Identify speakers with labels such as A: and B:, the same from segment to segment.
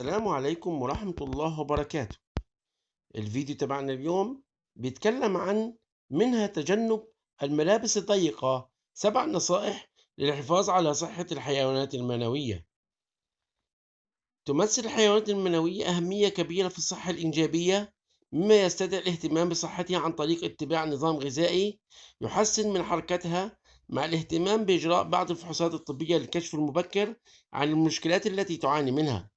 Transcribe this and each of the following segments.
A: السلام عليكم ورحمة الله وبركاته. الفيديو تبعنا اليوم بيتكلم عن منها تجنب الملابس الضيقة 7 نصائح للحفاظ على صحة الحيوانات المنوية. تمثل الحيوانات المنوية أهمية كبيرة في الصحة الإنجابية، مما يستدعي الاهتمام بصحتها عن طريق اتباع نظام غذائي يحسن من حركتها، مع الاهتمام بإجراء بعض الفحوصات الطبية للكشف المبكر عن المشكلات التي تعاني منها.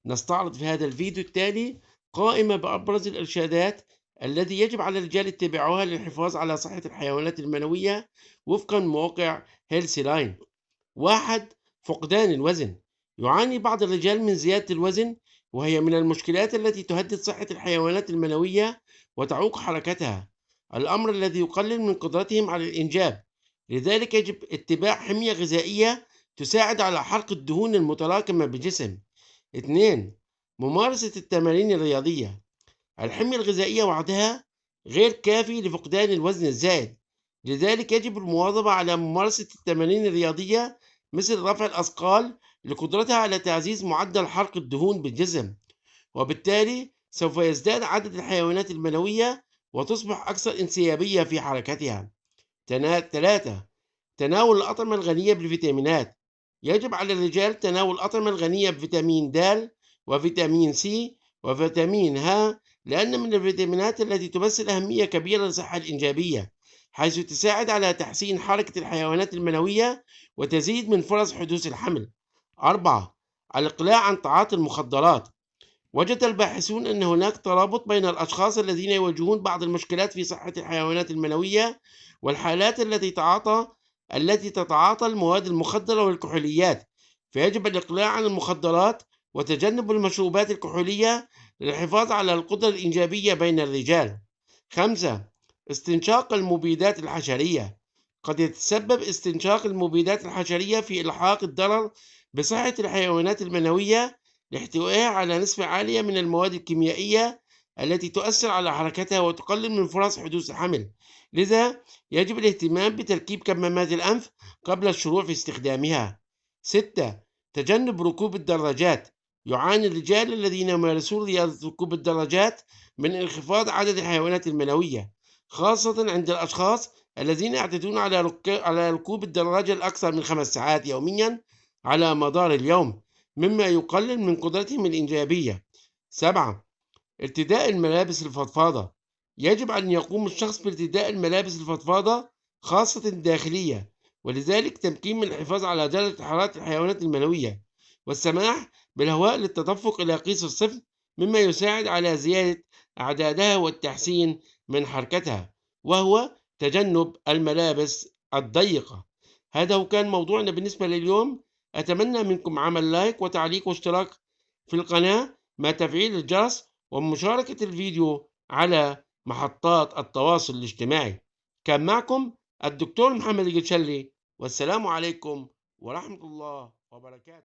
A: نستعرض في هذا الفيديو التالي قائمة بأبرز الإرشادات التي يجب على الرجال اتباعها للحفاظ على صحة الحيوانات المنوية وفقا لموقع هيلثي لاين. 1. فقدان الوزن. يعاني بعض الرجال من زيادة الوزن، وهي من المشكلات التي تهدد صحة الحيوانات المنوية وتعوق حركتها، الأمر الذي يقلل من قدرتهم على الإنجاب. لذلك يجب اتباع حمية غذائية تساعد على حرق الدهون المتراكمة بالجسم. 2. ممارسة التمارين الرياضية. الحمية الغذائية وحدها غير كافي لفقدان الوزن الزائد، لذلك يجب المواظبة على ممارسة التمارين الرياضية مثل رفع الأثقال لقدرتها على تعزيز معدل حرق الدهون بالجسم، وبالتالي سوف يزداد عدد الحيوانات المنوية وتصبح أكثر انسيابية في حركتها. 3. تناول الأطعمة الغنية بالفيتامينات. يجب على الرجال تناول الأطعمة الغنية بفيتامين د وفيتامين سي وفيتامين ه، لأن من الفيتامينات التي تمثل أهمية كبيرة للصحة الإنجابية، حيث تساعد على تحسين حركة الحيوانات المنوية وتزيد من فرص حدوث الحمل. 4. الإقلاع عن تعاطي المخدرات. وجد الباحثون أن هناك ترابط بين الأشخاص الذين يواجهون بعض المشكلات في صحة الحيوانات المنوية والحالات التي تتعاطى المواد المخدرة والكحوليات، فيجب الإقلاع عن المخدرات وتجنب المشروبات الكحولية للحفاظ على القدرة الإنجابية بين الرجال. 5. استنشاق المبيدات الحشرية. قد يتسبب استنشاق المبيدات الحشرية في إلحاق الضرر بصحة الحيوانات المنوية لاحتوائها على نسبة عالية من المواد الكيميائية التي تؤثر على حركتها وتقلل من فرص حدوث الحمل، لذا يجب الاهتمام بتركيب كمامات الأنف قبل الشروع في استخدامها. 6. تجنب ركوب الدراجات. يعاني الرجال الذين يمارسون رياضة ركوب الدراجات من انخفاض عدد الحيوانات المنوية، خاصة عند الأشخاص الذين يعتادون على ركوب الدراجة لأكثر من 5 ساعات يوميا على مدار اليوم، مما يقلل من قدرتهم الإنجابية. 7. ارتداء الملابس الفضفاضة. يجب أن يقوم الشخص بارتداء الملابس الفضفاضة خاصة الداخلية، ولذلك تمكين من الحفاظ على درجة حرارة الحيوانات المنوية والسماح بالهواء للتدفق إلى قيس الصفر، مما يساعد على زيادة أعدادها والتحسين من حركتها، وهو تجنب الملابس الضيقة. هذا هو كان موضوعنا بالنسبة لليوم. أتمنى منكم عمل لايك وتعليق واشتراك في القناة مع تفعيل الجرس ومشاركة الفيديو على محطات التواصل الاجتماعي. كان معكم الدكتور محمد الجشلي، والسلام عليكم ورحمة الله وبركاته.